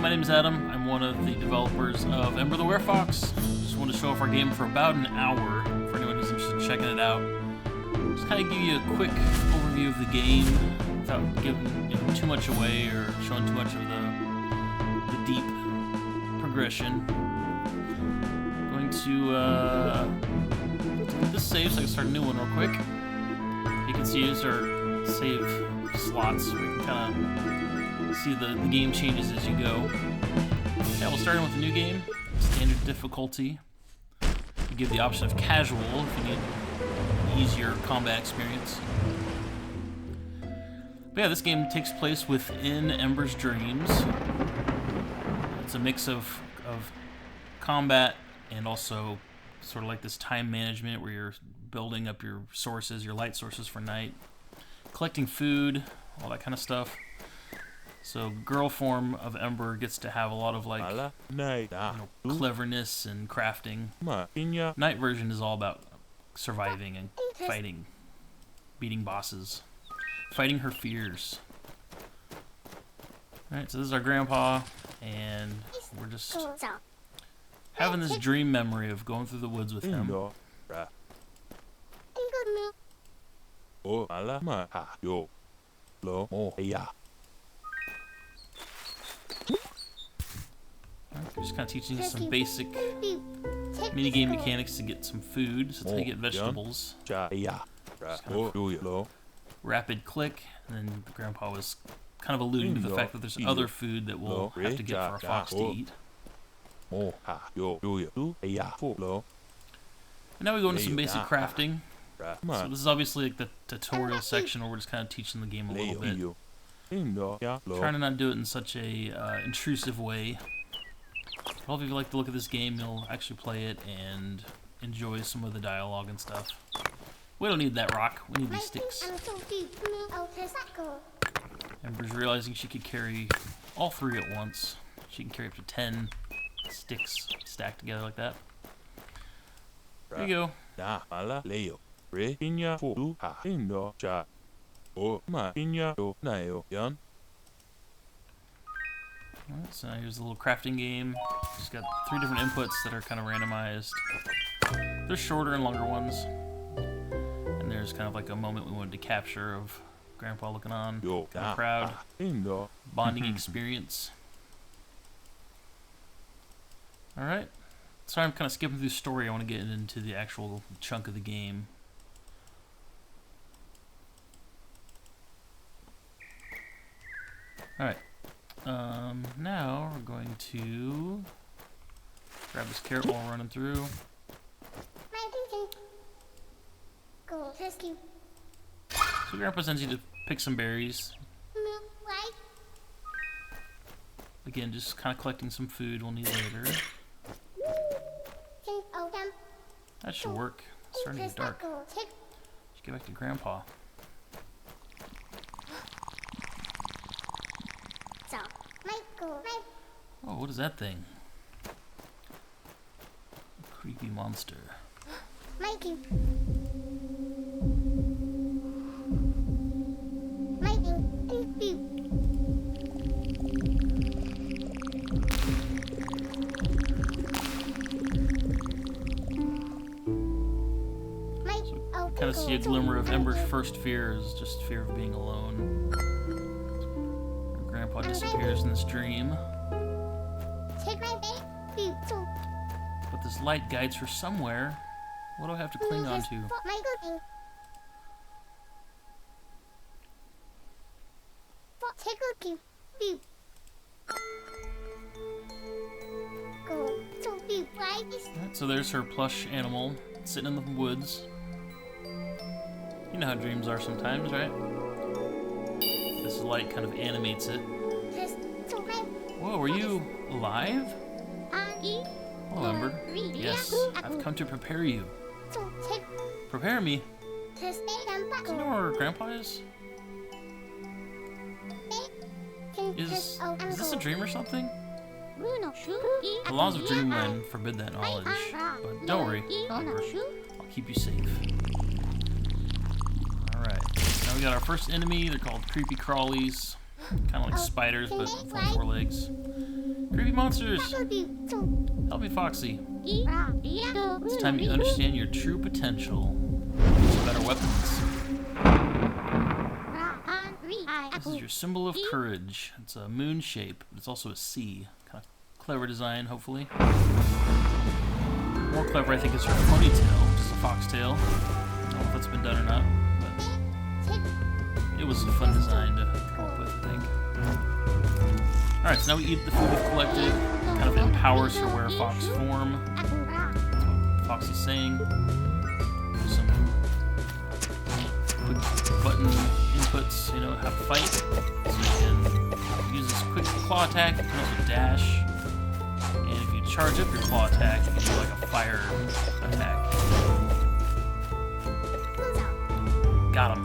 my name is Adam. I'm one of the developers of Ember the Werefox. Just wanted to show off our game for about an hour for anyone who's interested in checking it out. Just kind of give you a quick overview of the game without giving too much away or showing too much of the deep progression. I'm going to delete this save so I can start a new one real quick. You can see these are save slots. We can kind of see the game changes as you go. Yeah, we'll start in with a new game, standard difficulty. You give the option of casual if you need easier combat experience. But yeah, this game takes place within Ember's dreams. It's a mix of combat and also sort of like this time management where you're building up your sources, your light sources for night, collecting food, all that kind of stuff. So girl form of Ember gets to have a lot of like cleverness and crafting. Night version is all about surviving and fighting, beating bosses, fighting her fears. Alright, so this is our grandpa, and we're just having this dream memory of going through the woods with him. We're just kind of teaching us some basic minigame mechanics to get some food. So that's how you get vegetables. Just kind of rapid click, and then the grandpa was kind of alluding to the fact that there's other food that we'll have to get for our fox to eat. And now we go into some basic crafting. So this is obviously like the tutorial section where we're just kind of teaching the game a little bit. Trying to not do it in such a intrusive way. Well, if you like to look at this game, you'll actually play it and enjoy some of the dialogue and stuff. We don't need that rock, we need these sticks. Ember's realizing she could carry all three at once. She can carry up to 10 sticks stacked together like that. There you go. Alright, so now here's a little crafting game. Just got 3 different inputs that are kind of randomized. There's shorter and longer ones. And there's kind of like a moment we wanted to capture of Grandpa looking on, kind of proud. Bonding experience. Alright. Sorry I'm kind of skipping through the story. I want to get into the actual chunk of the game. Alright. Now we're going to grab this carrot while we're running through. So Grandpa sends you to pick some berries. Again, just kind of collecting some food we'll need later. That should work. It's starting to get dark. Should get back to Grandpa. Oh, what is that thing? A creepy monster. Kind of see a glimmer of Ember's first fear is just fear of being alone. Her grandpa disappears in this dream. But this light guides her somewhere. What do I have to cling on to? Right, so there's her plush animal sitting in the woods. You know how dreams are sometimes, right? This light kind of animates it. Whoa, are you alive? Hello, Ember. Yes, I've come to prepare you. Prepare me? Do you know where Grandpa is? Is this a dream or something? The laws of Dreamland forbid that knowledge, but don't worry, Ember. I'll keep you safe. Alright, now we got our first enemy. They're called creepy crawlies. Kind of like spiders, but with 4 legs. Creepy monsters! Help me, Foxy. It's time you understand your true potential. Use better weapons. This is your symbol of courage. It's a moon shape, but it's also a C. Kind of clever design, hopefully. More clever, I think, is her ponytail, which is a foxtail. I don't know if that's been done or not, but it was a fun design to come up with, I think. Alright, so now we eat the food we've collected. Kind of empowers her Werefox form. That's what Foxy's saying. There's some quick button inputs, you know, how to fight. So you can use this quick claw attack. You can also dash. And if you charge up your claw attack, you can do like a fire attack. Got him.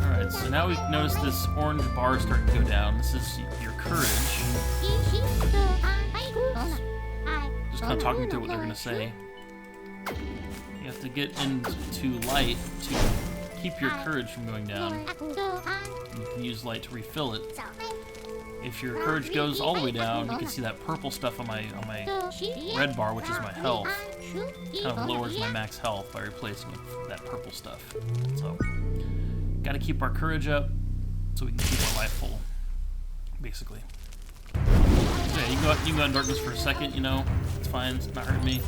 Alright, so now we notice this orange bar starting to go down. This is your courage. Just kind of talking through what they're going to say. You have to get into light to keep your courage from going down. You can use light to refill it. If your courage goes all the way down, you can see that purple stuff on my red bar, which is my health. Kind of lowers my max health by replacing it with that purple stuff. So, gotta keep our courage up so we can keep our life full, basically. So yeah, you can go in darkness for a second, you know, it's fine, it's not hurting me.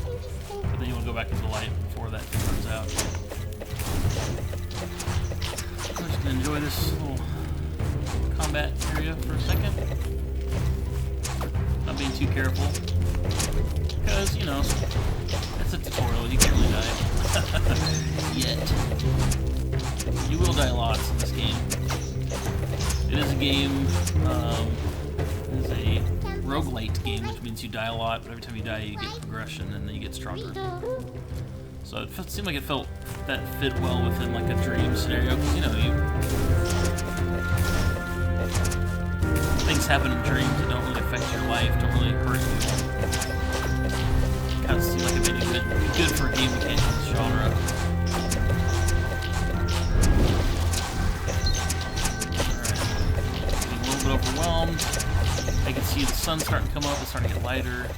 But then you want to go back into the light before that thing runs out. I'm just gonna enjoy this little combat area for a second. Not being too careful. Because, you know, it's a tutorial, you can't really die. Yet. You will die lots in this game. It is a game, it is a roguelite game, which means you die a lot, but every time you die you get progression and then you get stronger. So it seemed like it that fit well within like a dream scenario, because, you know, things happen in dreams that don't really affect your life, don't really hurt you. Kind of seems like it'd be good for a game mechanic in this genre. Alright. Getting a little bit overwhelmed. I can see the sun starting to come up, it's starting to get lighter.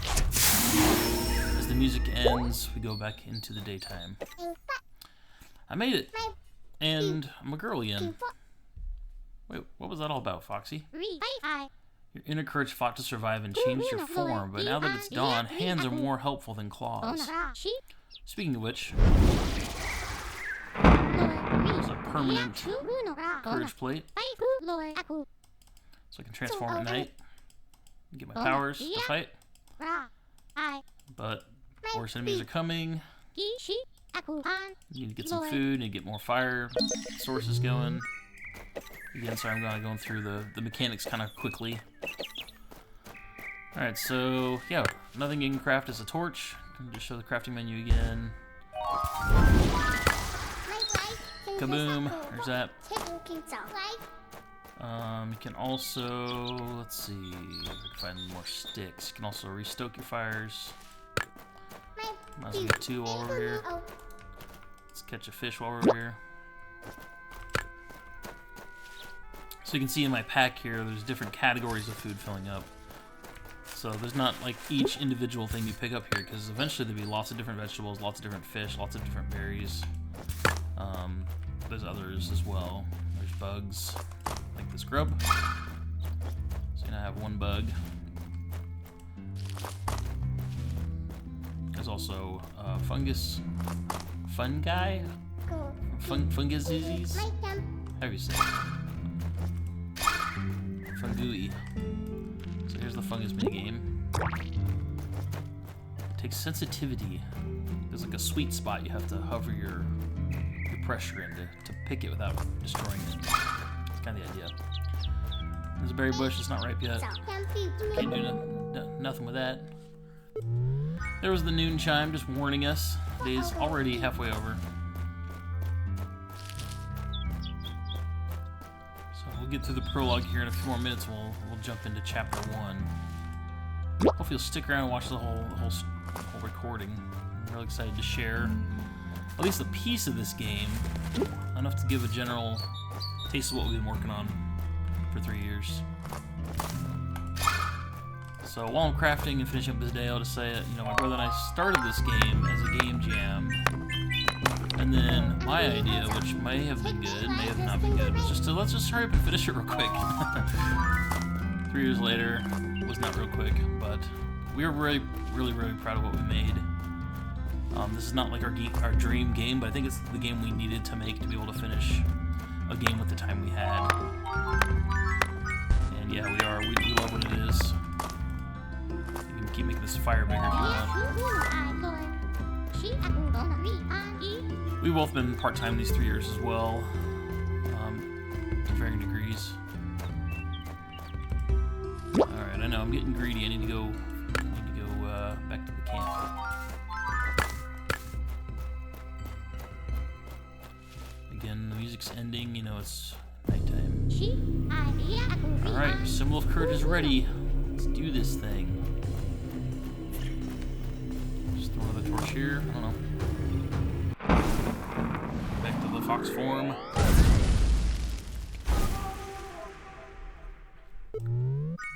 As the music ends, we go back into the daytime. I made it! And I'm a girl again. Wait, what was that all about, Foxy? Your inner courage fought to survive and changed your form, but now that it's gone, hands are more helpful than claws. Speaking of which, there's a permanent courage plate, so I can transform at night and get my powers to fight. But worse enemies are coming. You need to get some food, need to get more fire sources going. Again, sorry, I'm going through the mechanics kind of quickly. Alright, so, yeah, another thing you can craft is a torch. Just show the crafting menu again. Kaboom, there's that. You can also, let's see, if I can find more sticks. You can also restoke your fires. Might as well get two while we're here. Let's catch a fish while we're here. So you can see in my pack here, there's different categories of food filling up. So there's not like each individual thing you pick up here, because eventually there'll be lots of different vegetables, lots of different fish, lots of different berries. There's others as well. There's bugs, like this grub. So you now have one bug. There's also fungus, fungi, funguses. How do you say it? Fungui. So here's the fungus minigame. It takes sensitivity. There's like a sweet spot you have to hover your pressure in to pick it without destroying it. That's kind of the idea. There's a berry bush, it's not ripe yet. Can't do nothing with that. There was the noon chime just warning us. Day's already halfway over. We'll get through the prologue here in a few more minutes. We'll jump into chapter 1. Hopefully you'll stick around and watch the whole recording. I'm really excited to share at least a piece of this game, enough to give a general taste of what we've been working on for 3 years. So while I'm crafting and finishing up this day, I'll just say, you know, my brother and I started this game as a game jam. And then my idea, which may have been good, may have not been good, was just to let's just hurry up and finish it real quick. 3 years later, was not real quick, but we were really proud of what we made. This is not like our dream game, but I think it's the game we needed to make to be able to finish a game with the time we had. And yeah, we love what it is. You can keep making this fire bigger if you want. We've both been part-time these 3 years as well, to varying degrees. Alright, I know, I'm getting greedy. I need to go back to the camp. Again, the music's ending, you know, it's nighttime. Alright, Symbol of Courage is ready. Let's do this thing. Just throw another torch here, I don't know. Back to the fox form.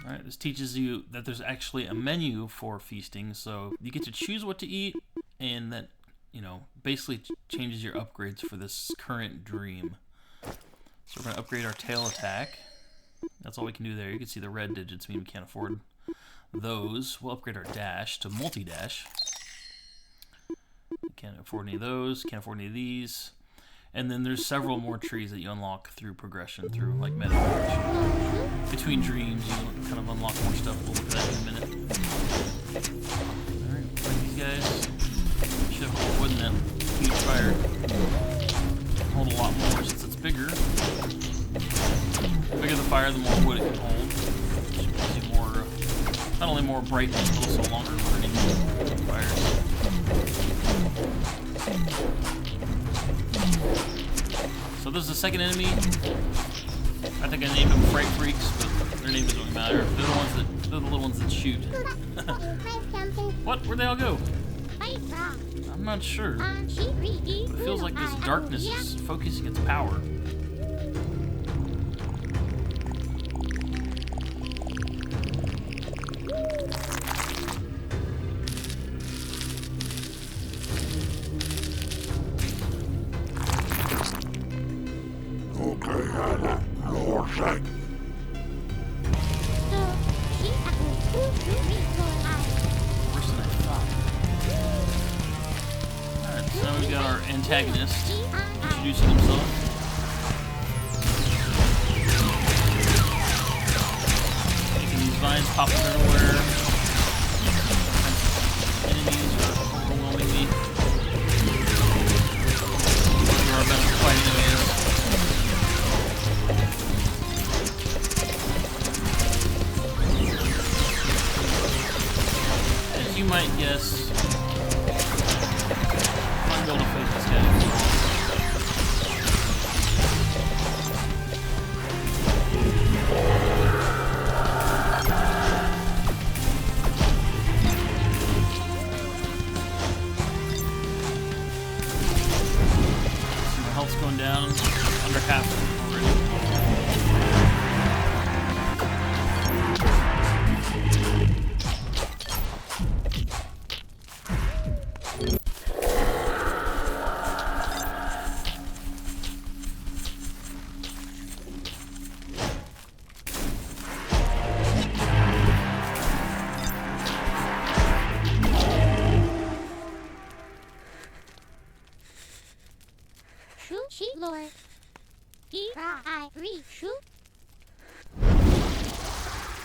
Alright, this teaches you that there's actually a menu for feasting, so you get to choose what to eat, and that, you know, basically changes your upgrades for this current dream. So we're going to upgrade our tail attack. That's all we can do there. You can see the red digits mean we can't afford those. We'll upgrade our dash to multi-dash. Can't afford any of those, can't afford any of these. And then there's several more trees that you unlock through progression, through like meta progression. Between dreams, you kind of unlock more stuff. We'll look at that in a minute. Alright, like these guys. Should have more wood in that huge fire. Hold a lot more since it's bigger. The bigger the fire, the more wood it can hold. Which gives you more, not only more brightness, but also longer burning fires. So this is the second enemy. I think I named them Fright Freaks, but their name doesn't really matter. They're the little ones that shoot. What? Where'd they all go? I'm not sure. It feels like this darkness is focusing its power. Antagonist introducing himself. Making these vines pop up everywhere. Enemies are overwhelming me. Those are our best fighting enemies. As you might guess, I'm able to face this guy. My health's going down under half already. Lord.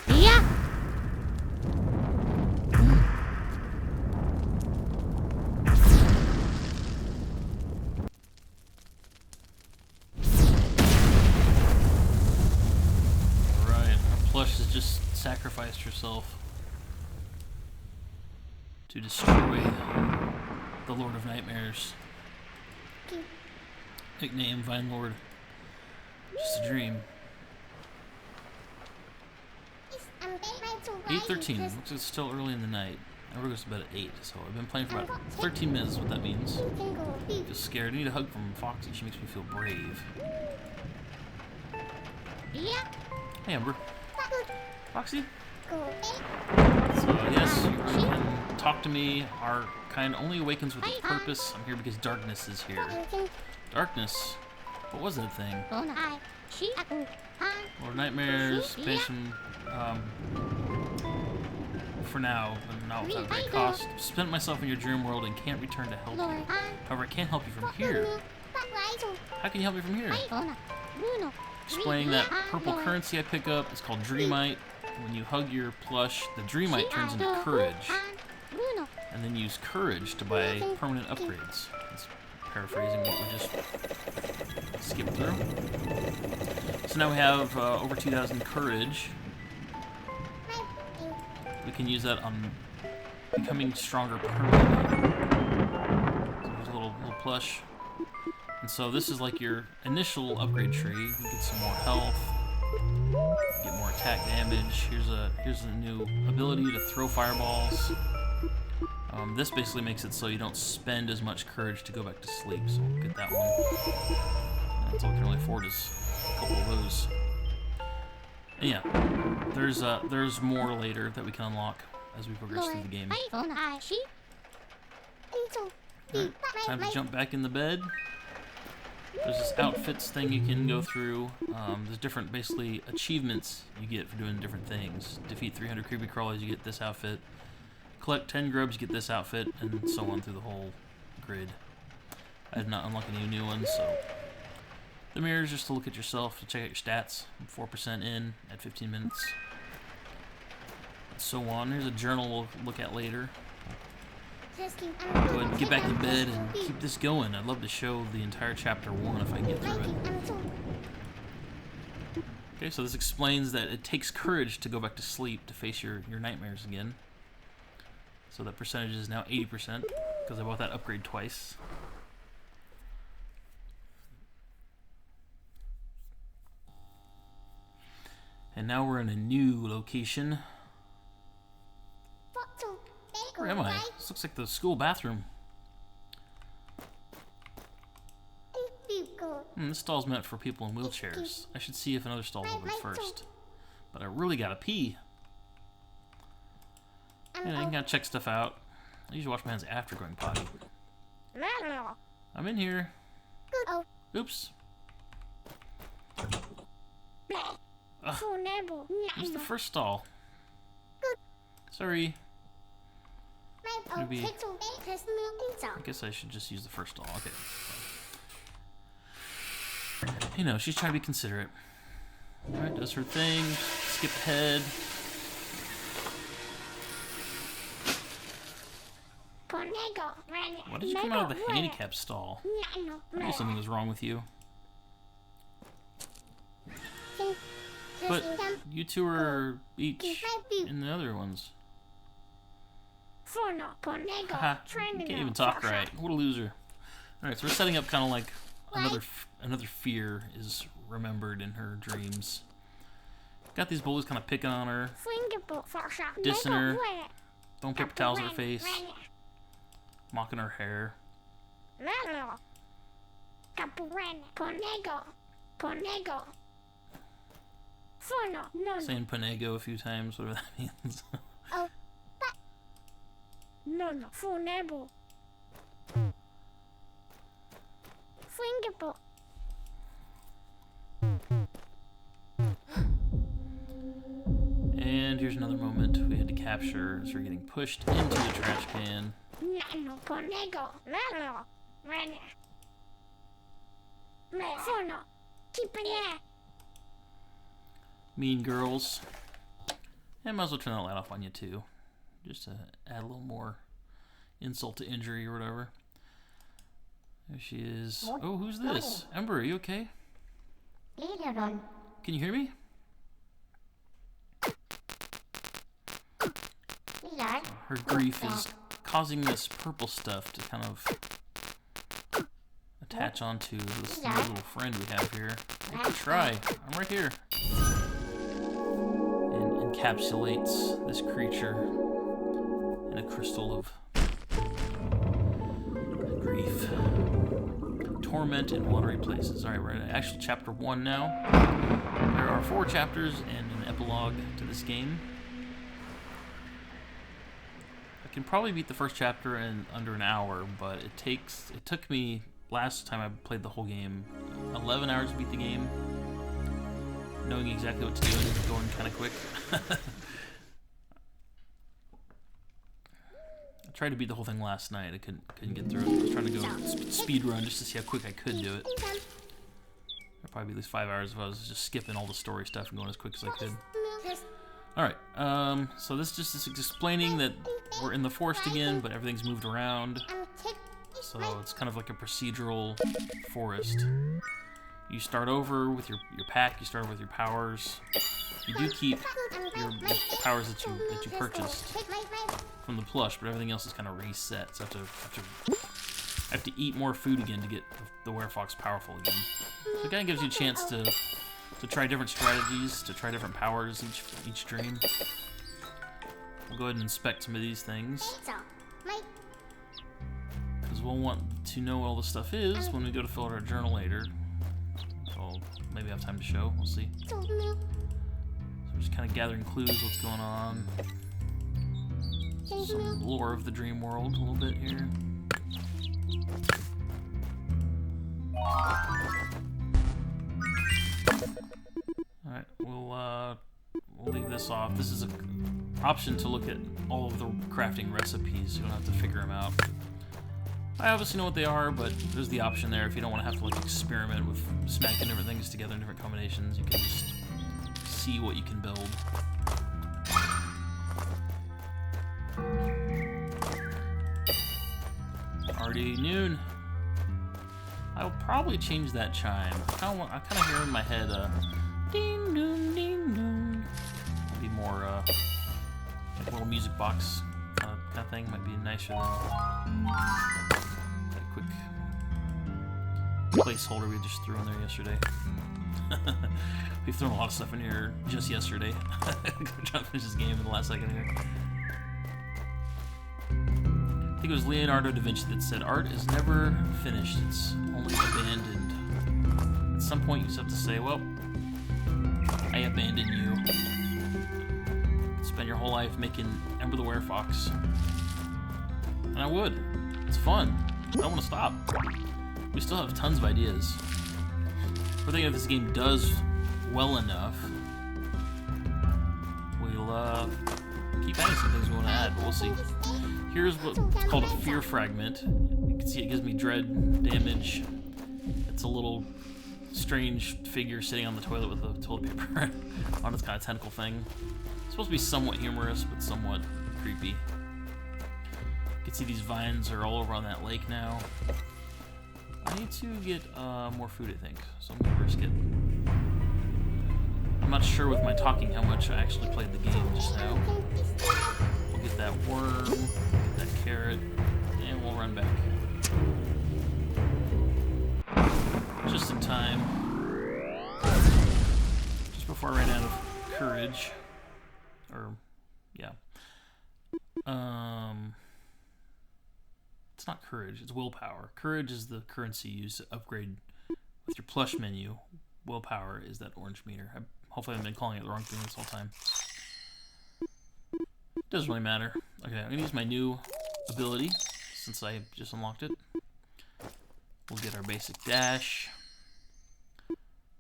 Yeah. Alright, our plush has just sacrificed herself to destroy the Lord of Nightmares. Nickname Vine Lord. Just a dream. 8:13. Looks like it's still early in the night. Everyone goes to bed at 8, so I've been playing for about 13 minutes, is what that means. I feel scared. I need a hug from Foxy. She makes me feel brave. Hey, Ember. Foxy? So yes, you can talk to me. Our kind only awakens with its purpose. I'm here because darkness is here. Darkness? What was that thing? Lord Nightmares, patient, for now, but not without a great cost. Spent myself in your dream world and can't return to help you. However, I can't help you from here. How can you help me from here? Explaining that purple currency I pick up is called Dreamite. When you hug your plush, the Dreamite turns into courage. And then use courage to buy permanent upgrades. That's paraphrasing what we just skipped through. So now we have over 2,000 courage. We can use that on becoming stronger permanently. So there's a little plush. And so this is like your initial upgrade tree. You get some more health, get more attack damage. Here's a new ability to throw fireballs. This basically makes it so you don't spend as much courage to go back to sleep. So we'll get that one. That's all we can really afford is a couple of those. And yeah, there's more later that we can unlock as we progress through the game. Right, time to jump back in the bed. There's this outfits thing you can go through. There's different, basically, achievements you get for doing different things. Defeat 300 creepy crawlies, you get this outfit. Collect 10 grubs, you get this outfit, and so on through the whole grid. I did not unlock any new ones, so... The mirror is just to look at yourself, to check out your stats. I'm 4% in at 15 minutes. And so on. Here's a journal we'll look at later. Go ahead and get back in bed and keep this going. I'd love to show the entire chapter 1 if I can get through it. Okay, so this explains that it takes courage to go back to sleep to face your nightmares again. So that percentage is now 80% because I bought that upgrade twice. And now we're in a new location. Where am I? This looks like the school bathroom. This stall's meant for people in wheelchairs. I should see if another stall's open first. But I really gotta pee. Yeah, you gotta check stuff out. I usually wash my hands after going potty. I'm in here. Oops. Where's the first stall? Sorry. Maybe. I guess I should just use the first stall. Okay. You know, she's trying to be considerate. Alright, does her thing. Skip ahead. Why did you come out of the handicap stall? I knew something was wrong with you. But you two are each in the other ones. Haha, you can't even talk right. What a loser. Alright, so we're setting up kind of like another fear is remembered in her dreams. Got these bullies kind of picking on her, dissing her, throwing paper towels at her face, mocking her hair. Saying Panego a few times, whatever that means. And here's another moment we had to capture as we're getting pushed into the trash can. Mean girls. And might as well turn that light off on you too. Just to add a little more insult to injury or whatever. There she is. Oh, who's this? Ember, are you okay? Can you hear me? Her grief is causing this purple stuff to kind of attach onto this little friend we have here. Give it a try. I'm right here. And encapsulates this creature in a crystal of grief. Torment in watery places. Alright, we're at actual chapter 1 now. There are 4 chapters and an epilogue to this game. can probably beat the first chapter in under an hour, but it took me, last time I played the whole game, 11 hours to beat the game, knowing exactly what to do and going kind of quick. I tried to beat the whole thing last night. I couldn't get through it. I was trying to go speed run just to see how quick I could do it. I'd probably be at least 5 hours if I was just skipping all the story stuff and going as quick as I could. Alright, so this just is explaining that we're in the forest again, but everything's moved around. So it's kind of like a procedural forest. You start over with your pack, you start over with your powers. You do keep your powers that you purchased from the plush, but everything else is kind of reset. So I have to eat more food again to get the Werefox powerful again. So it kind of gives you a chance to try different strategies, to try different powers each dream. We'll go ahead and inspect some of these things, because we'll want to know what all this stuff is when we go to fill out our journal later. So maybe I have time to show, we'll see. So we're just kind of gathering clues, what's going on. Some lore of the dream world a little bit here. Alright, we'll leave this off. This is an option to look at all of the crafting recipes. You don't have to figure them out. I obviously know what they are, but there's the option there. If you don't want to have to like experiment with smacking different things together in different combinations, you can just see what you can build. Already noon. I'll probably change that chime. I kind of hear in my head ding doon ding doon. Maybe more like a little music box kind of thing. Might be nicer than that quick placeholder we just threw in there yesterday. We've thrown a lot of stuff in here just yesterday. We're trying to finish this game in the last second here. I think it was Leonardo da Vinci that said, art is never finished, it's only abandoned. At some point you just have to say, well, I abandon you. Spend your whole life making Ember the Werefox. And I would. It's fun. I don't want to stop. We still have tons of ideas. We're thinking if this game does well enough, we'll keep adding some things we want to add, but we'll see. Here's what's called a fear fragment. You can see it gives me dread damage. It's a little strange figure sitting on the toilet with a toilet paper on its kind of tentacle thing. It's supposed to be somewhat humorous, but somewhat creepy. You can see these vines are all over on that lake now. I need to get more food, I think, so I'm gonna risk it. I'm not sure with my talking how much I actually played the game just now. We'll get that worm, get that carrot, and we'll run back. Just in time. Just before I ran out of courage. Or, yeah. It's not courage, it's willpower. Courage is the currency used to upgrade with your plush menu. Willpower is that orange meter. Hopefully I've been calling it the wrong thing this whole time. Doesn't really matter. Okay, I'm gonna use my new ability since I just unlocked it. We'll get our basic dash.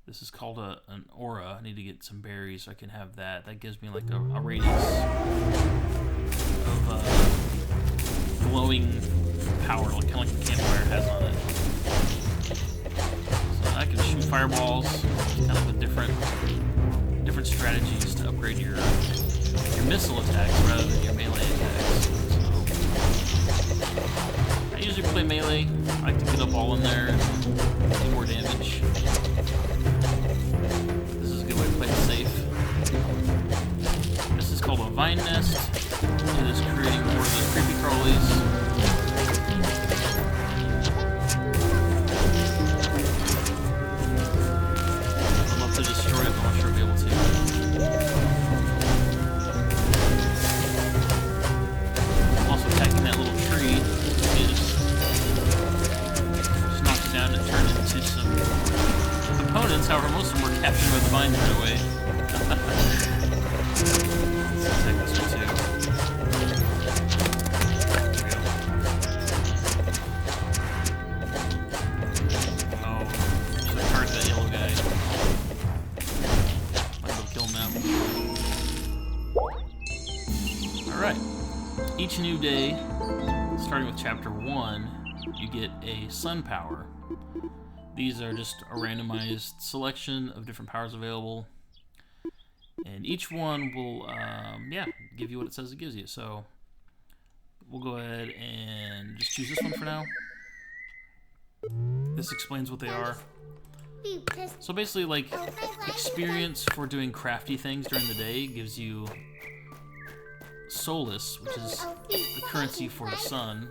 This is called an aura. I need to get some berries so I can have that. That gives me like a radius of glowing power, like kind of like the campfire has on it. So I can shoot fireballs, kind of with different strategies to upgrade your missile attacks rather than your melee attacks. So I usually play melee. I like to get up all in there and do more damage. This is a good way to play it safe. This is called a vine nest. It is creating more of those creepy crawlies. I'd love to destroy it, but I'm not sure I'll be able to. I'm also attacking that little tree. It just knocks it down and turns it into some components. However, most of them were captured by the vines right away. Let's attack this one too. each new day, starting with chapter 1, you get a sun power. These are just a randomized selection of different powers available, and each one will, give you what it says it gives you. So we'll go ahead and just choose this one for now. This explains what they are. So basically, like, experience for doing crafty things during the day gives you Solace, which is the currency for the sun.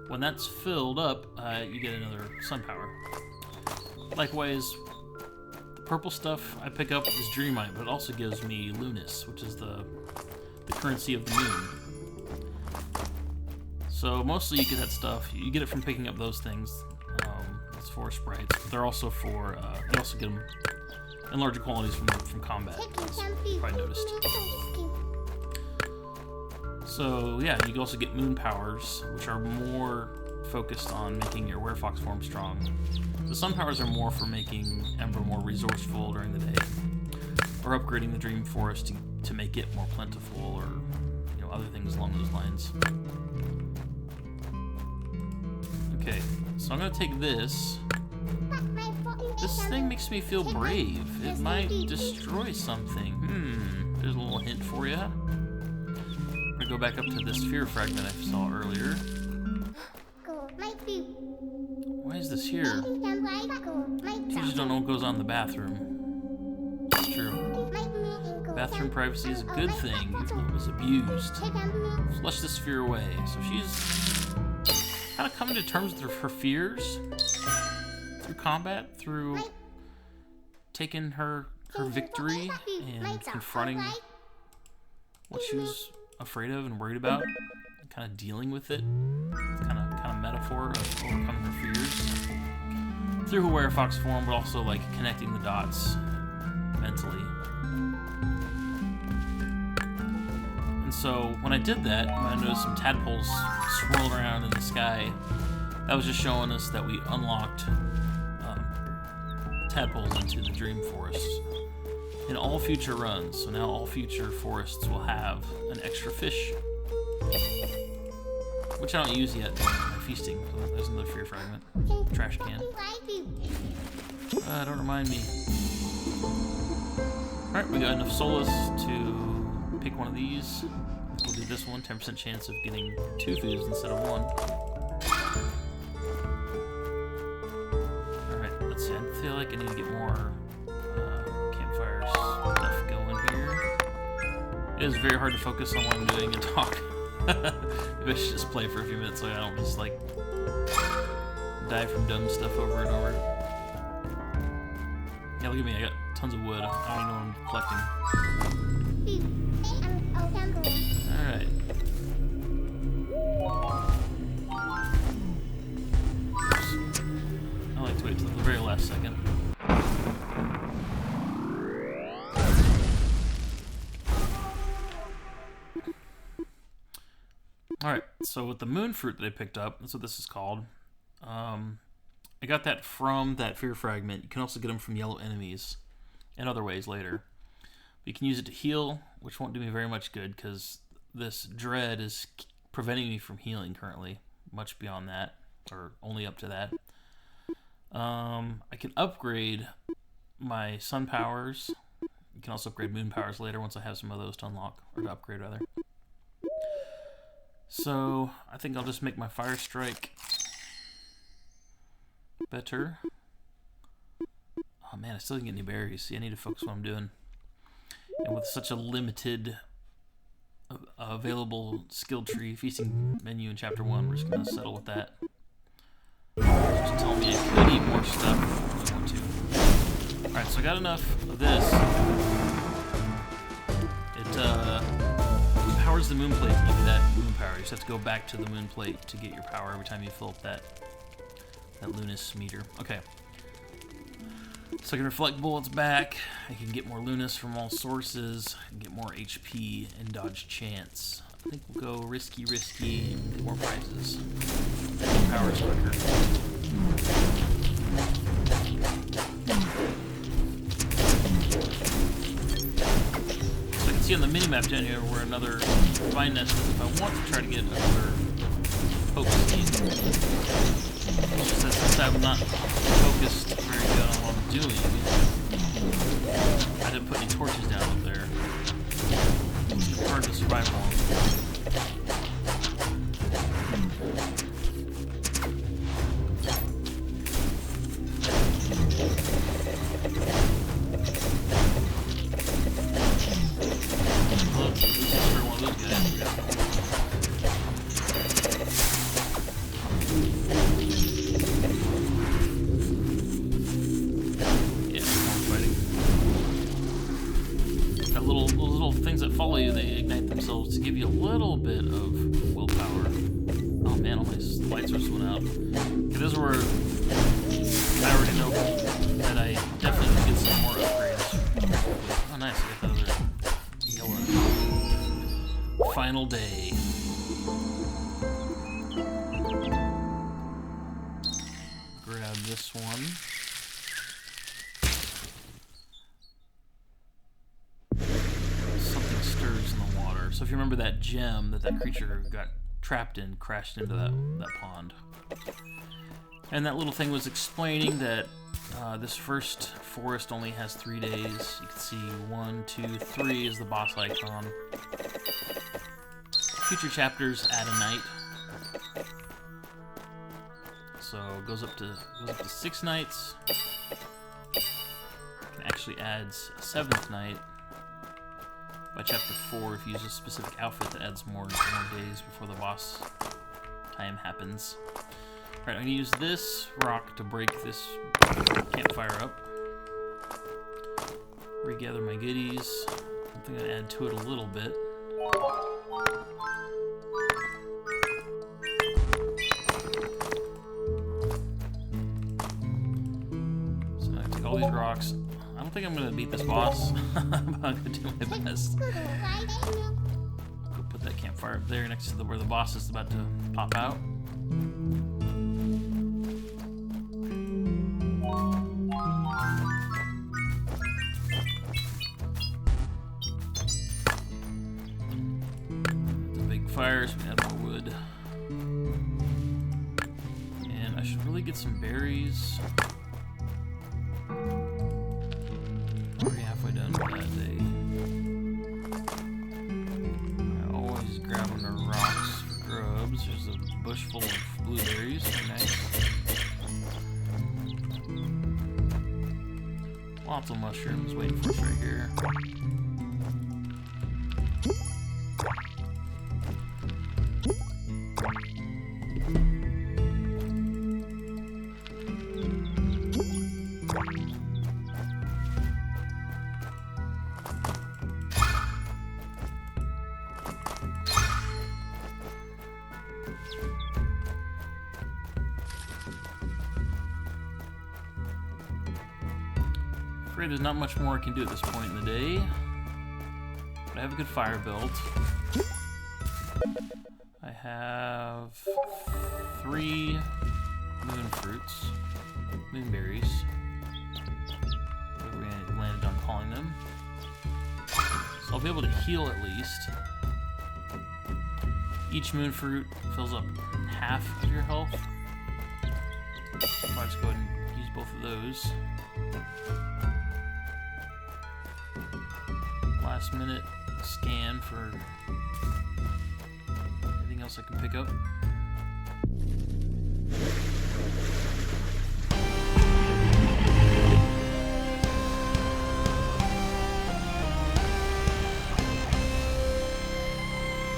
When that's filled up, you get another sun power. Likewise, the purple stuff I pick up is Dreamite, but it also gives me Lunas, which is the currency of the moon. So mostly you get that stuff. You get it from picking up those things. It's for sprites, but they're also for, you also get them in larger quantities from combat, as you probably noticed. So yeah, you can also get moon powers, which are more focused on making your Werefox form strong. The sun powers are more for making Ember more resourceful during the day, or upgrading the Dream Forest to make it more plentiful, or other things along those lines. Okay, so I'm gonna take this. This thing makes me feel brave. It might destroy something. There's a little hint for you. I'm gonna go back up to this sphere fragment I saw earlier. Why is this here? You just don't know what goes on in the bathroom. It's true. Bathroom privacy is a good thing, even though it was abused. Flush the sphere away. So she's kind of coming to terms with her fears through combat, through taking her victory and confronting what she was afraid of and worried about, and kind of dealing with it. Kind of metaphor of overcoming her fears through her Werefox form, but also like connecting the dots mentally. And so when I did that, I noticed some tadpoles swirling around in the sky. That was just showing us that we unlocked tadpoles into the Dream Forest in all future runs. So now all future forests will have an extra fish, which I don't use yet in my feasting. So there's another fear fragment. Trash can. Don't remind me. Alright, we got enough solace to pick one of these. We'll do this one, 10% chance of getting 2 foods instead of 1. Alright, let's see. I feel like I need to get more campfire stuff going here. It is very hard to focus on what I'm doing and talk. Maybe I should just play for a few minutes so I don't just like die from dumb stuff over and over. Yeah, look at me, I got tons of wood. I don't even know what I'm collecting. Alright. I like to wait till the very last second. Alright, so with the moon fruit that I picked up, that's what this is called. I got that from that fear fragment. You can also get them from yellow enemies and other ways later. But you can use it to heal, which won't do me very much good because this dread is preventing me from healing currently, much beyond that, or only up to that. I can upgrade my sun powers. You can also upgrade moon powers later once I have some of those to unlock, or to upgrade rather. So I think I'll just make my fire strike better. Oh man, I still didn't get any berries. See, I need to focus on what I'm doing. And with such a limited available skill tree feasting menu in chapter 1, we're just gonna settle with that. Just tell me I could eat more stuff if I want to. Alright, so I got enough of this. It powers the moon plate to give you that moon power. You just have to go back to the moon plate to get your power every time you fill up that Lunas meter. Okay. So I can reflect bullets back. I can get more Lunas from all sources. I can get more HP and dodge chance. I think we'll go risky and get more prizes. Power is quicker. So I can see on the minimap down here where another vine nest is if I want to try to get another focus team. Since I'm not focused very good on what I'm doing, I didn't put any torches down up there. It's hard to survive long. Follow you, they ignite themselves to give you a little bit of willpower. Oh man, all my light sources went out. Okay, this is where I already know that I definitely need to get some more upgrades. Oh nice, I got that other yellow. Final day. Grab this one. So if you remember that gem that creature got trapped in, crashed into that pond. And that little thing was explaining that this first forest only has 3 days. You can see 1, 2, 3 is the boss icon. Future chapters add a night. So it goes up to 6 nights. It actually adds a 7th night. By chapter 4, if you use a specific outfit that adds more days before the boss time happens. Alright, I'm going to use this rock to break this campfire up. Regather my goodies. I think I'm going to add to it a little bit. So I'm going to take all these rocks. I don't think I'm gonna beat this boss, but I'm gonna do my best. Go put that campfire up there next to where the boss is about to pop out. The big fires, we add more wood. And I should really get some berries. Already halfway done with that day. I always grabbing the rocks for grubs. There's a bush full of blueberries. Very nice. Lots of mushrooms waiting for us right here. Afraid there's not much more I can do at this point in the day. But I have a good fire built. I have 3 moon fruits, moonberries, whatever we landed on calling them. So I'll be able to heal at least. Each moon fruit fills up half of your health. So I'll just go ahead and use both of those. Last minute scan for anything else I can pick up.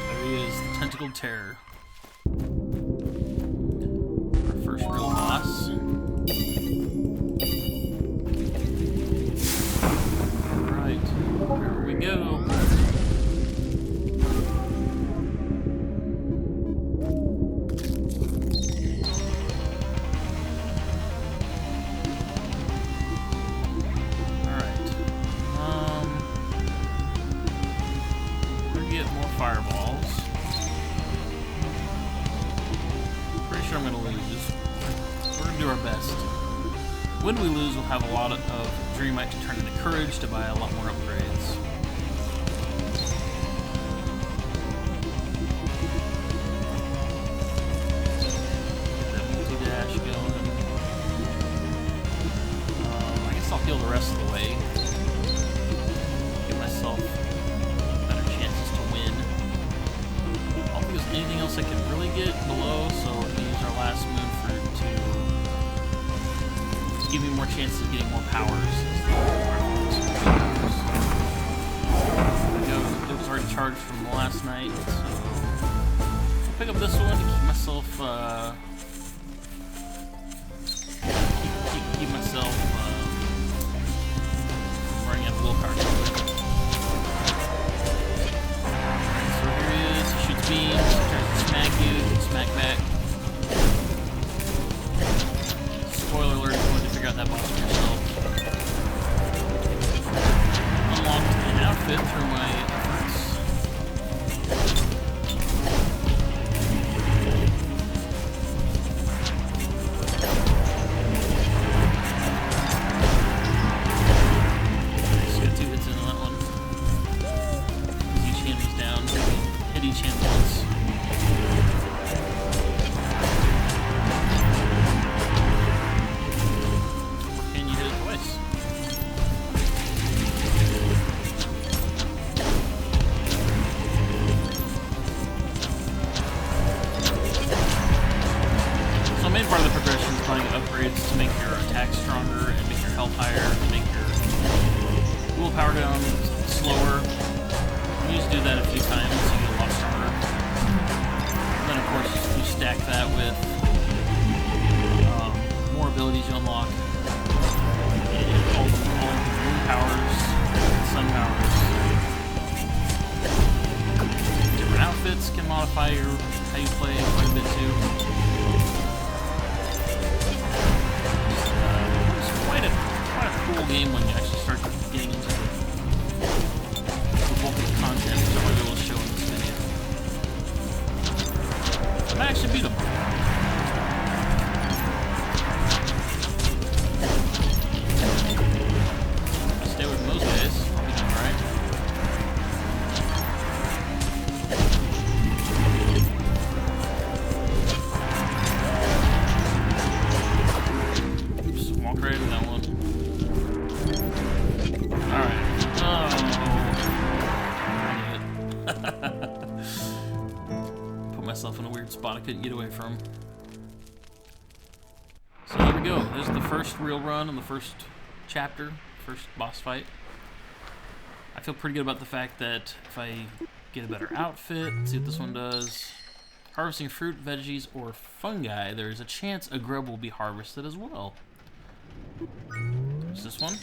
There he is, the Tentacled Terror. Our first real boss. Alright, here we go. Fireballs. Pretty sure I'm gonna lose. We're gonna do our best. When we lose, we'll have a lot of Dreamite to turn into Courage to buy a lot more upgrades. to give me more chances of getting more powers. It was already charged from last night, so I'll pick up this one to keep myself keep myself running out of willpower. So here he is. He shoots beams, tries to smack you, smack back. Spoiler alert, if you want to figure out that boss for yourself. Unlocked an outfit through my efforts. Just got 2 hits in on that one. Each hand was down. Hit each hand once. Part of the progression is finding upgrades to make your attack stronger and make your health higher, and make your willpower down slower. You just do that a few times, so you get a lot stronger. And then, of course, you stack that with more abilities you unlock, and all the moon powers, sun powers. Different outfits can modify how you play quite a bit too. Quite a cool game when you actually start getting into the bulk of the content, which I'm going to be able to show in this video. I might actually beat them. Stay away from those guys. I'll be doing alright. Walk right into that one. Alright. Oh. Put myself in a weird spot I couldn't get away from. So there we go. There's the first real run on the first chapter, first boss fight. I feel pretty good about the fact that if I get a better outfit, let's see what this one does. Harvesting fruit, veggies, or fungi, there's a chance a grub will be harvested as well. There's this one.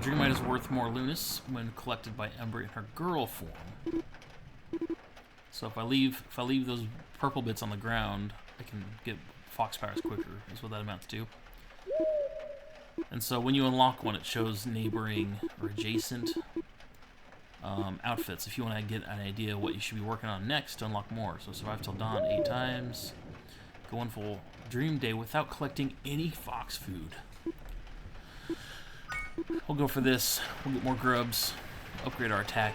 Dreamite is worth more lunas when collected by Ember in her girl form. So if I leave those purple bits on the ground, I can get fox powers quicker. Is what that amounts to. And so when you unlock one, it shows neighboring or adjacent outfits. If you want to get an idea of what you should be working on next to unlock more. So survive till dawn 8 times. Go one full dream day without collecting any fox food. We'll go for this. We'll get more grubs. Upgrade our attack.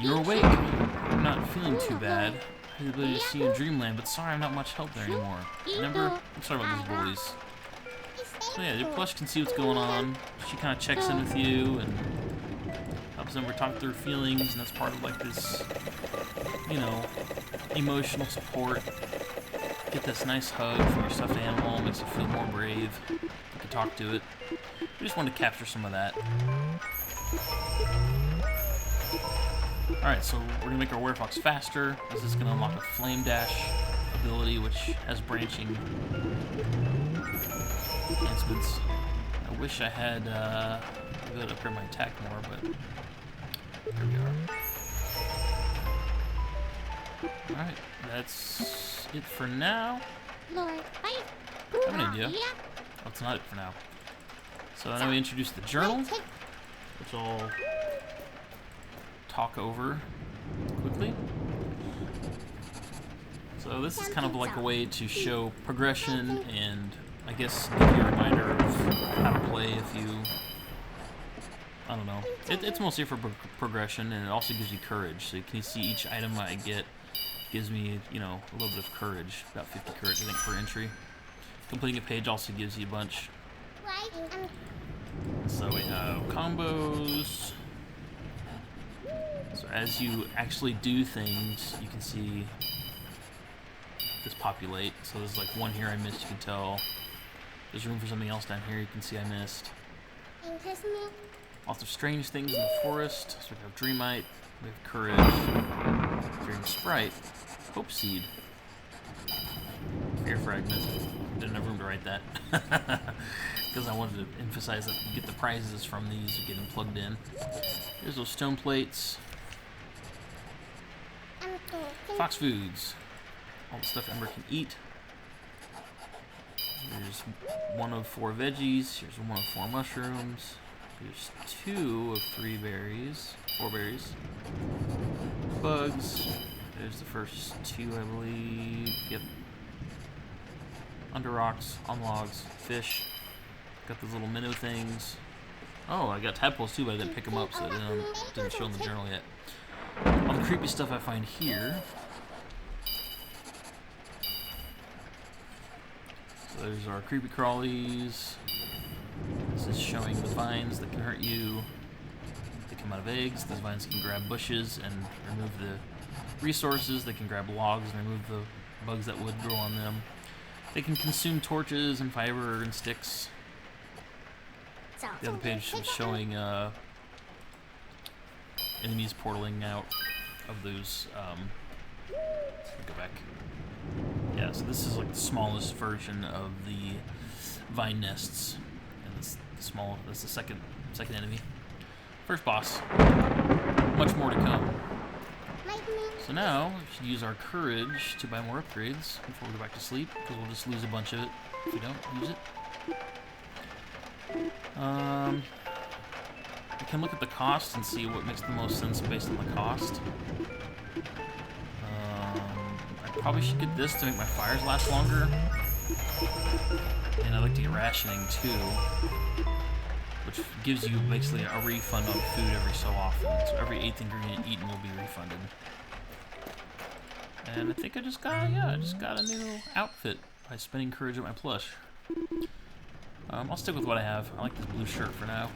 You're awake. I'm not feeling too bad. I had the ability to see you in Dreamland, but sorry I'm not much help there anymore. Remember? I'm sorry about these bullies. So yeah, your plush can see what's going on. She kind of checks in with you and helps Ember talk through feelings, and that's part of like this, you know, emotional support. Get this nice hug from your stuffed animal, makes you feel more brave. You can talk to it. We just wanted to capture some of that. Alright, so we're going to make our Werefox faster. This is going to unlock a Flame Dash ability, which has branching enhancements. I wish I had the ability to upgrade my attack more, but here we are. Alright, that's it for now. Lord, I have an idea. Oh, it's not it for now. So now we introduce the journal, which I'll talk over quickly. So this is kind of like a way to show progression and I guess give you a reminder of how to play if you, I don't know. It's mostly for progression, and it also gives you courage. So you can see each item I get gives me, you know, a little bit of courage, about 50 courage I think per entry. Completing a page also gives you a bunch. So we have combos. So as you actually do things, you can see just populate. So there's like one here I missed, you can tell. There's room for something else down here you can see I missed. Lots of strange things in the forest. So we have Dreamite, we have Courage, Dream Sprite, Hope Seed, Fear Fragment. Didn't have room to write that. Because I wanted to emphasize that you get the prizes from these, you get them plugged in. Here's those stone plates. Fox foods. All the stuff Ember can eat. There's 1 of 4 veggies. Here's 1 of 4 mushrooms. There's 2 of 3 berries. 4 berries. Bugs. There's the first 2, I believe. Yep. Under rocks, on logs, fish. Got those little minnow things. Oh, I got tadpoles too, but I didn't pick them up, so it didn't show in the journal yet. All the creepy stuff I find here. So there's our creepy crawlies. This is showing the vines that can hurt you. They come out of eggs. Those vines can grab bushes and remove the resources. They can grab logs and remove the bugs that would grow on them. They can consume torches and fiber and sticks. The other page is showing enemies portaling out of those. Let me go back. Yeah, so this is like the smallest version of the vine nests, and it's the small. That's the second enemy. First boss. Much more to come. So now we should use our courage to buy more upgrades before we go back to sleep, because we'll just lose a bunch of it if we don't use it. We can look at the cost and see what makes the most sense based on the cost. I probably should get this to make my fires last longer. And I'd like to get rationing too, which gives you basically a refund on food every so often. So every 8th ingredient eaten will be refunded. And I think I just got a new outfit by spending courage at my plush. I'll stick with what I have. I like this blue shirt for now.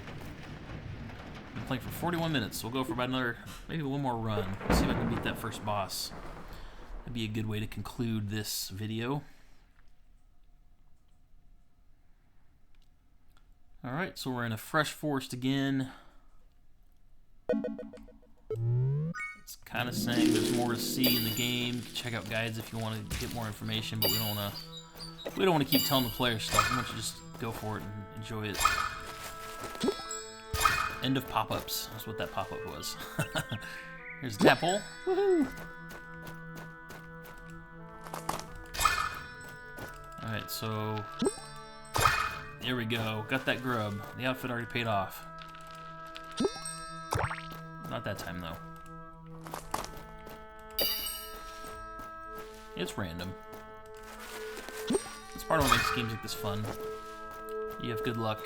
I've been playing for 41 minutes, so we'll go for about another, maybe one more run. See if I can beat that first boss. That'd be a good way to conclude this video. Alright, so we're in a fresh forest again. It's kind of saying there's more to see in the game. You can check out guides if you want to get more information, but we don't want to keep telling the player stuff. We want you to just go for it and enjoy it. End of pop-ups. That's what that pop-up was. Here's the tap hole. Woohoo! Alright, so there we go. Got that grub. The outfit already paid off. Not that time though. It's random. It's part of what makes games like this fun. You have good luck.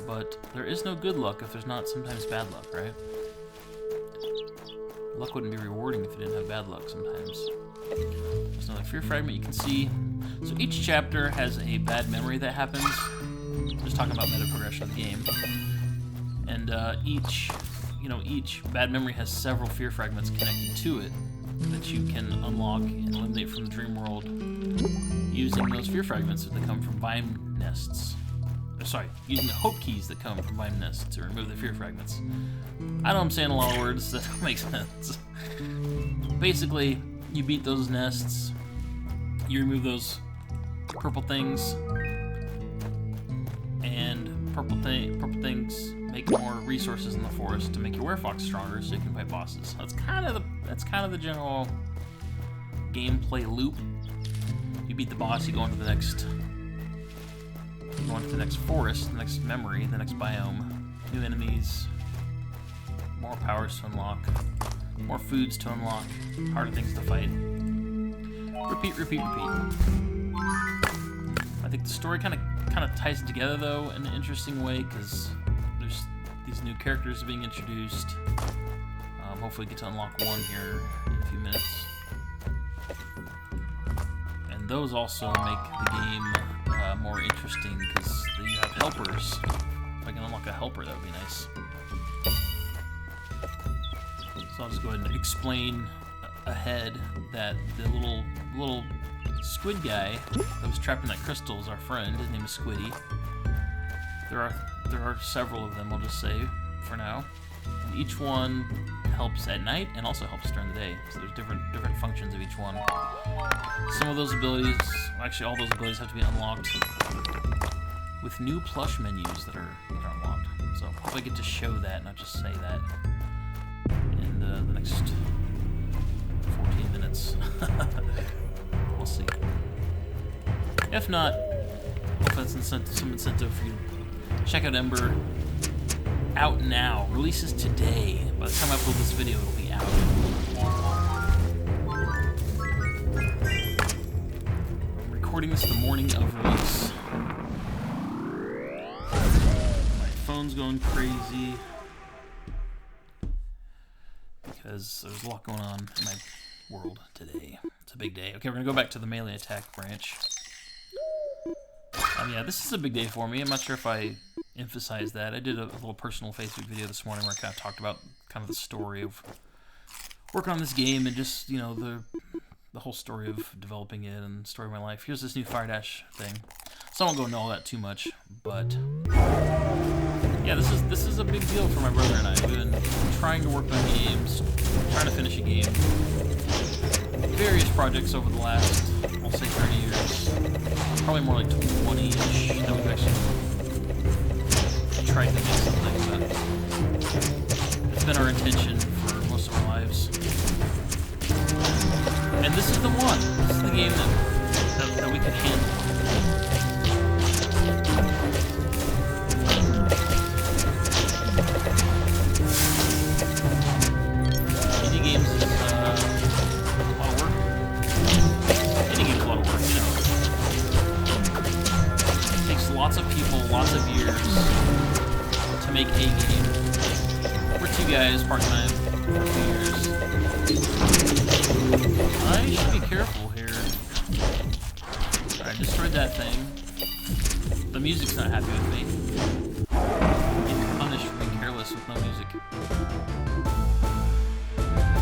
But there is no good luck if there's not sometimes bad luck, right? Luck wouldn't be rewarding if you didn't have bad luck sometimes. There's another fear fragment you can see. So each chapter has a bad memory that happens. Just talking about meta progression of the game. And each bad memory has several fear fragments connected to it that you can unlock and eliminate from the dream world using those fear fragments that come from vine nests. Sorry, using the hope keys that come from vine nests to remove the fear fragments. I know I'm saying a lot of words that don't make sense. Basically, you beat those nests, you remove those purple things, and purple things make more resources in the forest to make your Werefox stronger, so you can fight bosses. That's kind of the general gameplay loop. You beat the boss, you go into the next forest, the next memory, the next biome, new enemies, more powers to unlock, more foods to unlock, harder things to fight. Repeat, repeat, repeat. I think the story kind of ties it together though in an interesting way, because there's these new characters being introduced. Hopefully get to unlock one here in a few minutes. And those also make the game more interesting because you have helpers. If I can unlock a helper, that would be nice. So I'll just go ahead and explain ahead that the little squid guy that was trapped in that crystal is our friend. His name is Squiddy. There are several of them, I'll just say, for now. And each one helps at night and also helps during the day. So there's different functions of each one. Some of those abilities, actually all those abilities have to be unlocked with new plush menus that are unlocked. So I hope I get to show that, not just say that, in the next 14 minutes. We'll see. If not, hope that's some incentive for you to check out Ember. Out now. Releases today. By the time I upload this video, it'll be out. I'm recording this the morning of release. My phone's going crazy because there's a lot going on in my world today. It's a big day. Okay, we're gonna go back to the melee attack branch. Yeah, this is a big day for me. I'm not sure if I emphasized that. I did a little personal Facebook video this morning where I kind of talked about kind of the story of working on this game and just, you know, the whole story of developing it and the story of my life. Here's this new Fire Dash thing. So I won't go into all that too much, but yeah, this is a big deal for my brother and I. We've been trying to work on games, trying to finish a game. Various projects over the last, I'll say 30 years. Probably more like 20-ish that we've actually tried to make something, but it's been our intention for most of our lives. And this is the one. This is the game that we can handle. Indie games is a lot of work. Indie games is a lot of work, you know. It takes lots of people, lots of years to make a game. We're two guys part-time for a few years. I should be careful here. Alright, destroyed that thing. The music's not happy with me. Getting punished for being careless with no music.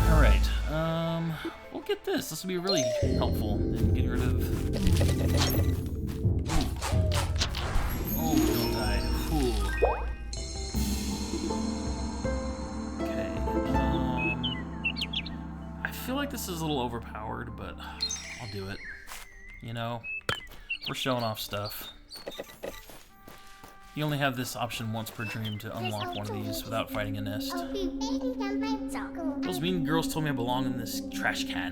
Alright, we'll get this. This will be really helpful in getting rid of... Oh, don't die. Ooh. Okay, I feel like this is a little overpowered, but I'll do it. You know, we're showing off stuff. You only have this option once per dream to unlock one of these without fighting a nest. Those mean girls told me I belong in this trash can.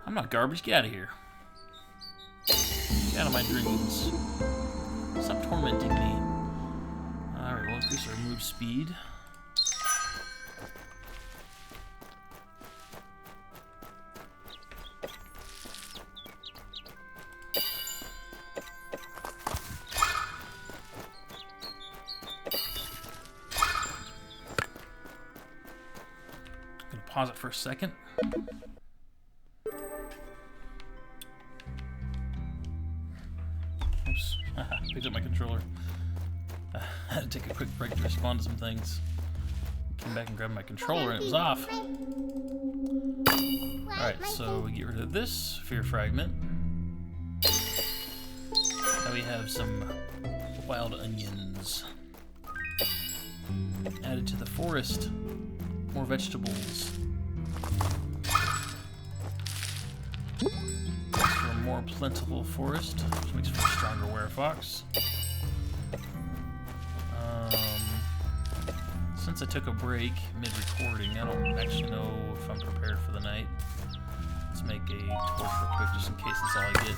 I'm not garbage. Get out of here. Get out of my dreams. Stop tormenting me. Alright, we'll increase our move speed. Pause it for a second. Oops. Picked up my controller. I had to take a quick break to respond to some things. Came back and grabbed my controller and it was off. Alright, so we get rid of this Fear Fragment. Now we have some wild onions. Added to the forest. More vegetables. For a more plentiful forest, which makes for a stronger Werefox. Since I took a break mid-recording, I don't actually know if I'm prepared for the night. Let's make a torch real quick, just in case that's all I get.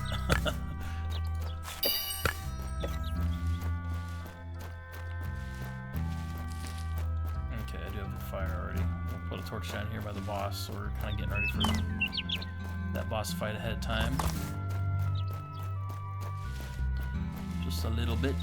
Okay, I do have the fire already. We'll put a torch down here by the boss, so we're kind of getting ready for that boss fight ahead of time. Just a little bit.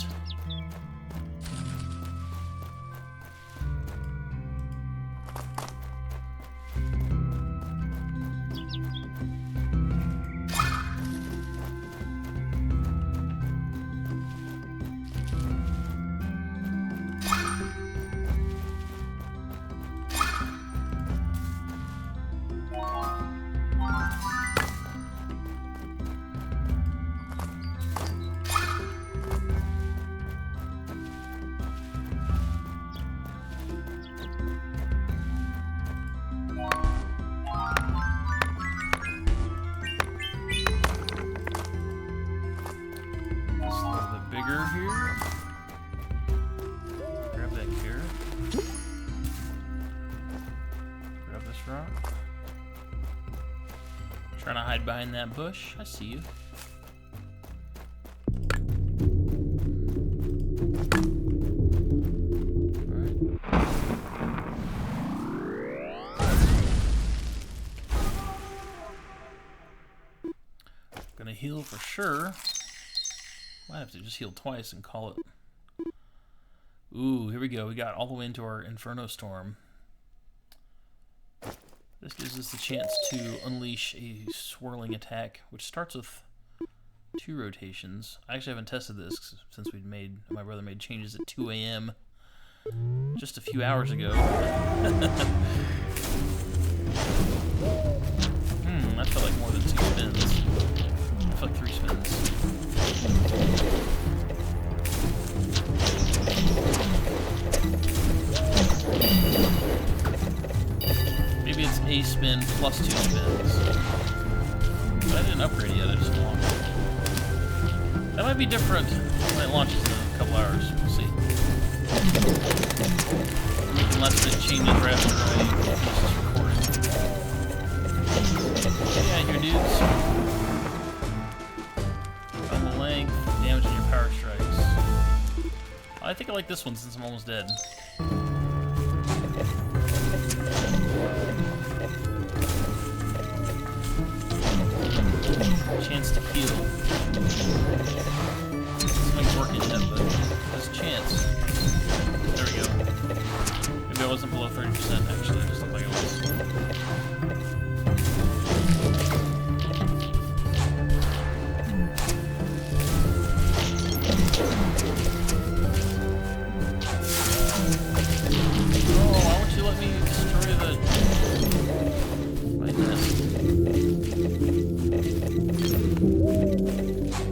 Trying to hide behind that bush. I see you. Gonna heal for sure. Might have to just heal twice and call it. Ooh, here we go. We got all the way into our Inferno Storm. This gives us the chance to unleash a swirling attack, which starts with 2 rotations. I actually haven't tested this since my brother made changes at 2 a.m. just a few hours ago. That felt like more than 2 spins. It felt like 3 spins. Maybe it's a spin plus 2 spins. But I didn't upgrade yet, I just launched it. That might be different when it launches in a couple hours. We'll see. Unless it changes right after I finish this recording. Yeah, here dudes. On the length, damaging your power strikes. I think I like this one since I'm almost dead. Chance to heal. Something's working yet, but there's a chance. There we go. Maybe I wasn't below 30% actually, it just looked like it was. Oh, why won't you let me destroy the... I missed.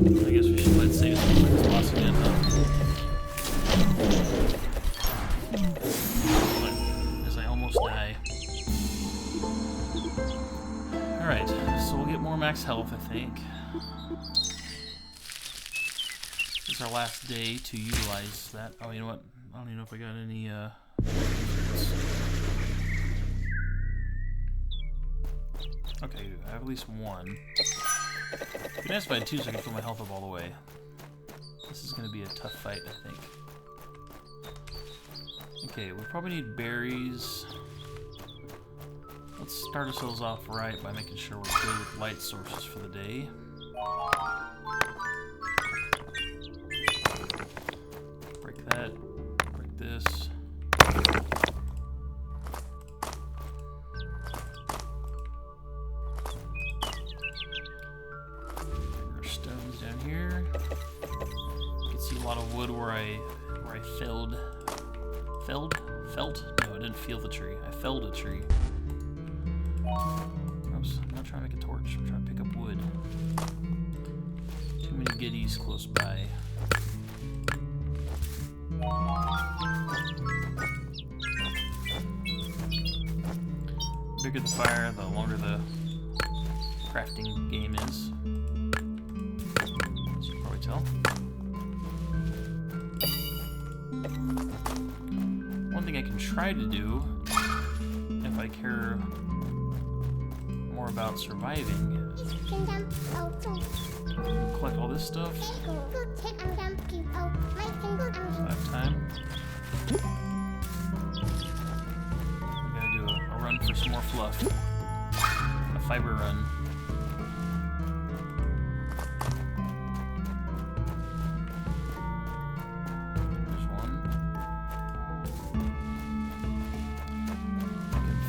I guess we should let save this boss again, huh? As I almost die. Alright, so we'll get more max health, I think. This is our last day to utilize that. Oh, you know what? I don't even know if I got any, Okay, I have at least 1. It'd be nice if I had 2 so I can fill my health up all the way. This is going to be a tough fight, I think. Okay, we probably need berries. Let's start ourselves off right by making sure we're good with light sources for the day. Break that. Break this. A lot of wood where I felt? No, I didn't feel the tree. I felled a tree. Oops, I'm not trying to make a torch. I'm trying to pick up wood. Too many goodies close by. The bigger the fire, the longer the crafting game is. As you can probably tell. One thing I can try to do, if I care more about surviving, is collect all this stuff. So I have time. I'm gonna do a run for some more fluff. A fiber run.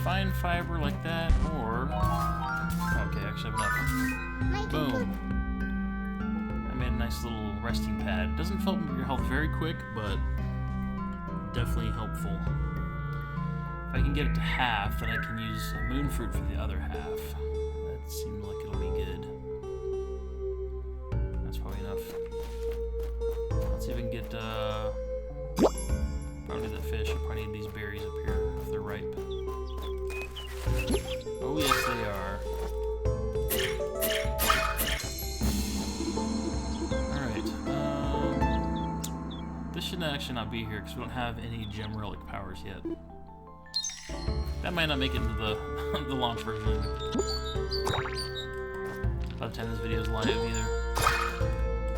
Fine fiber like that, or... Okay, actually I have enough. Boom. I made a nice little resting pad. Doesn't fill up your health very quick, but definitely helpful. If I can get it to half, then I can use a moon fruit for the other half. That seems like it'll be good. That's probably enough. Let's see if we can get, probably the fish. I probably need these berries up here if they're ripe. Oh yes, they are. Alright, this should actually not be here because we don't have any gem relic powers yet. That might not make it into the the launch version by the time this video is live either.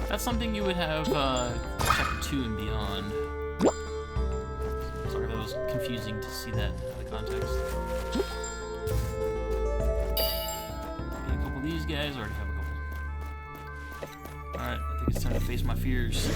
That's something you would have chapter 2 and beyond. Sorry, that was confusing to see that out of context. Get a couple of these guys. I already have a couple. Alright, I think it's time to face my fears.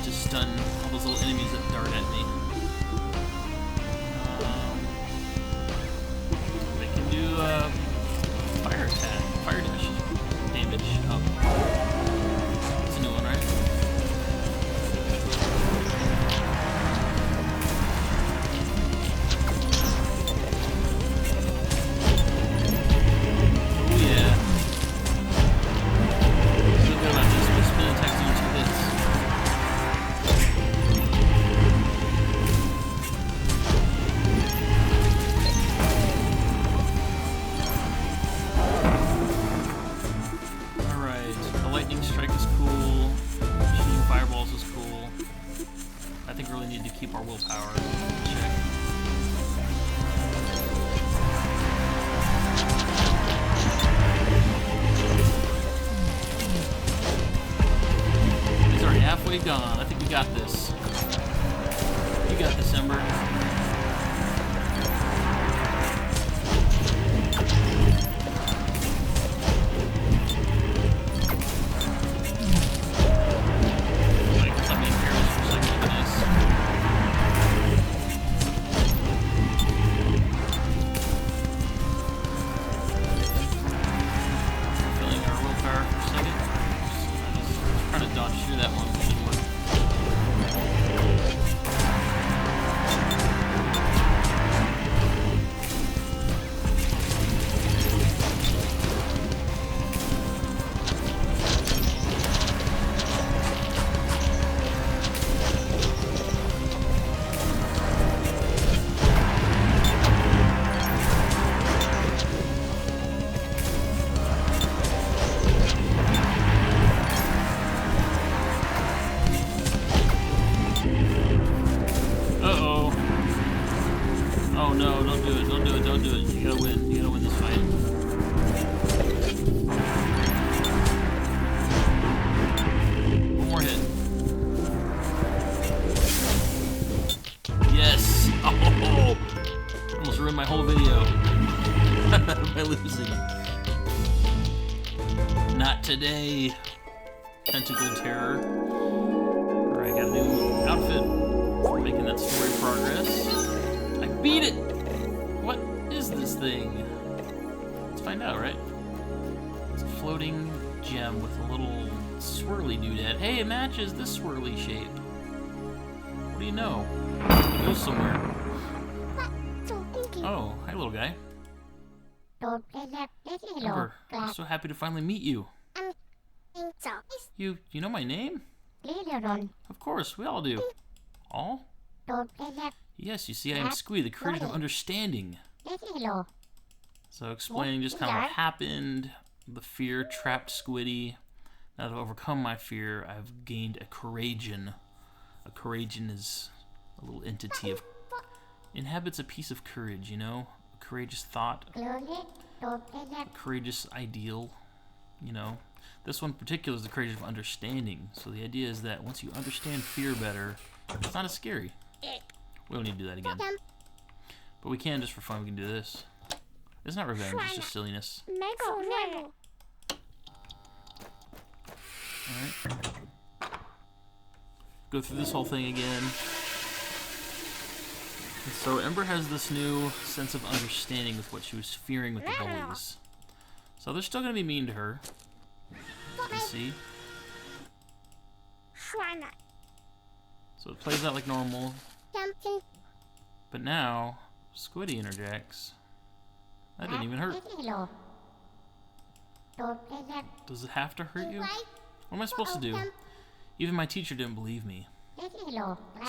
Stun all those little enemies that dart at me. They can do fire attack, fire damage. Oh, it's a new one, right? Oh yeah. What's so good about this? We spin attacks doing 2 hits. Keep our willpower in check. He's already halfway gone. I think we got this. You got this, Ember. No, don't do it, don't do it, don't do it. You gotta win this fight. One more hit. Yes! Oh! Almost ruined my whole video by losing. Not today, Tentacle Terror. Alright, got a new outfit for making that story progress. I beat it! What is this thing? Let's find out, right? It's a floating gem with a little swirly doodad. Hey, it matches this swirly shape. What do you know? It goes somewhere. Oh, hi, little guy. Ember, I'm so happy to finally meet you. You know my name? Of course, we all do. All? Yes, you see, I am Squee, the courage of understanding. So explaining just kind of what happened, the fear trapped Squiddy. Now to overcome my fear, I've gained a courageon. A courageon is a little entity of... inhabits a piece of courage, you know? A courageous thought. A courageous ideal, you know? This one in particular is the courage of understanding. So the idea is that once you understand fear better, it's not as scary. We don't need to do that again. But we can, just for fun, we can do this. It's not revenge, it's just silliness. Alright. Go through this whole thing again. And so Ember has this new sense of understanding with what she was fearing with the bullies. So they're still going to be mean to her. You can see. So it plays out like normal. But now, Squiddy interjects. That didn't even hurt. Does it have to hurt you? What am I supposed to do? Even my teacher didn't believe me.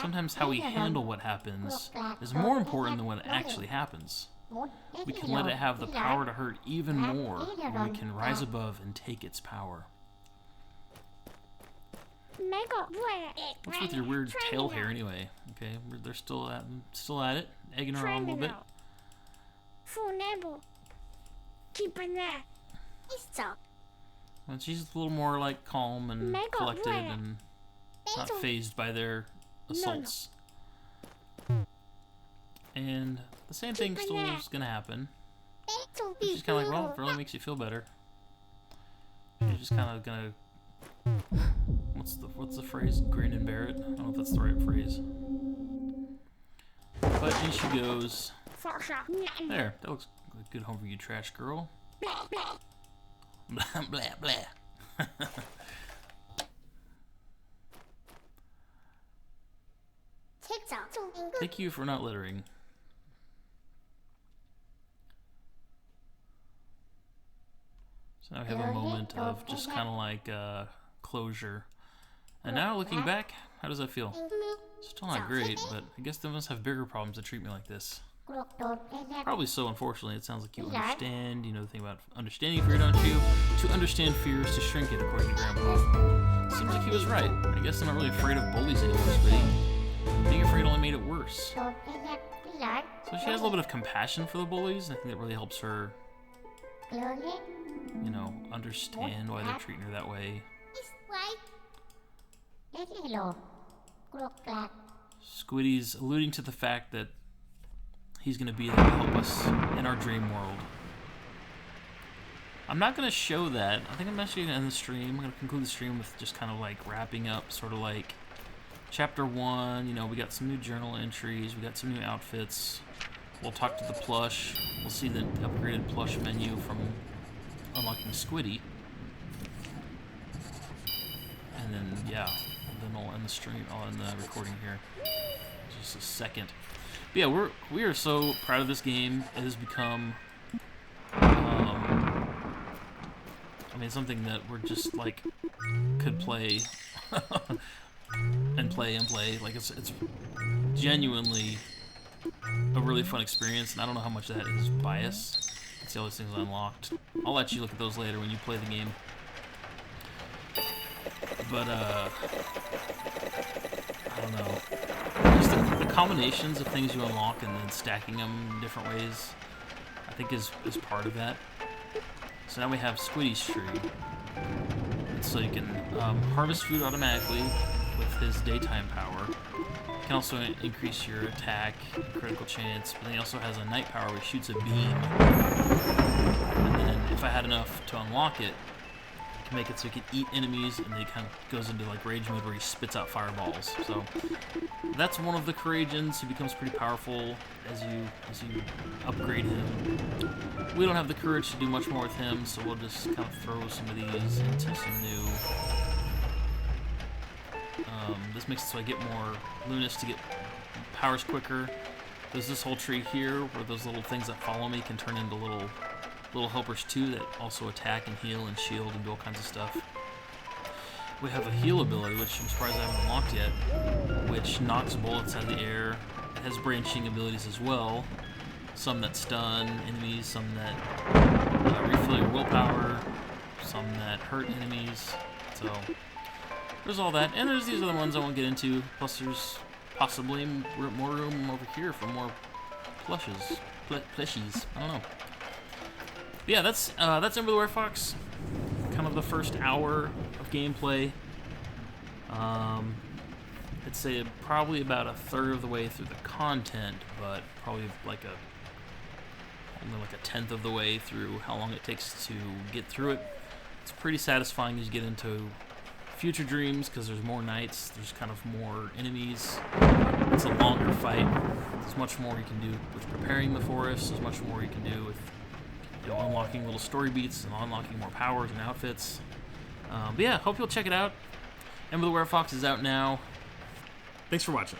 Sometimes how we handle what happens is more important than what actually happens. We can let it have the power to hurt even more, or we can rise above and take its power. What's with your weird tail hair anyway? Okay, they're still at it, egging her on a little bit. And she's a little more like calm and collected and not fazed by their assaults. And the same thing still is gonna happen. She's kind of like, well, if it really makes you feel better. She's just kind of gonna. What's the phrase? Grin and bear it? I don't know if that's the right phrase. But in she goes. There, that looks like a good home for you, trash girl. Blah blah blah. Thank you for not littering. So now we have a moment of just kind of like closure. And now looking back, how does that feel? Still not great, but I guess they must have bigger problems to treat me like this. Probably so, unfortunately. It sounds like you understand. You know the thing about understanding fear, don't you? To understand fear is to shrink it, according to Grandpa. Seems like he was right. I guess I'm not really afraid of bullies anymore, Squiddy. Being afraid only made it worse. So she has a little bit of compassion for the bullies. I think that really helps her, you know, understand why they're treating her that way. Squiddy's alluding to the fact that he's going to be there to help us in our dream world. I'm not going to show that. I think I'm actually going to end the stream. I'm going to conclude the stream with just kind of like wrapping up, sort of like Chapter 1. You know, we got some new journal entries. We got some new outfits. We'll talk to the plush. We'll see the upgraded plush menu from unlocking Squiddy. And then, yeah, then I'll end the stream. I'll end the recording here. Just a second. But yeah, we are so proud of this game. It has become, I mean, something that we're just like could play and play and play. Like it's genuinely a really fun experience, and I don't know how much of that is bias. See all those things unlocked. I'll let you look at those later when you play the game. But I don't know. Just the combinations of things you unlock and then stacking them in different ways, I think is part of that. So now we have Squiddy's tree. And so you can harvest food automatically with his daytime power. You can also increase your attack and critical chance, but then he also has a night power where he shoots a beam. And then if I had enough to unlock it, I can make it so he can eat enemies, and then he kind of goes into like rage mode where he spits out fireballs. So that's one of the Courageans. He becomes pretty powerful as you upgrade him. We don't have the courage to do much more with him, so we'll just kind of throw some of these into some new. This makes it so I get more Lunas to get powers quicker. There's this whole tree here where those little things that follow me can turn into little helpers too that also attack and heal and shield and do all kinds of stuff. We have a heal ability, which I'm surprised I haven't unlocked yet, which knocks bullets out of the air. It has branching abilities as well. Some that stun enemies, some that refill your willpower, some that hurt enemies. So there's all that, and there's these other ones I won't get into. Plus, there's possibly more room over here for more plushies. I don't know. But yeah, that's Ember the Werefox. Kind of the first hour of gameplay. I'd say probably about a third of the way through the content, but probably only like a tenth of the way through how long it takes to get through it. It's pretty satisfying as you get into future dreams because there's more nights, there's kind of more enemies. It's a longer fight. There's much more you can do with preparing the forest. There's much more you can do with unlocking little story beats and unlocking more powers and outfits. But yeah, hope you'll check it out. Ember the Werefox is out now. Thanks for watching.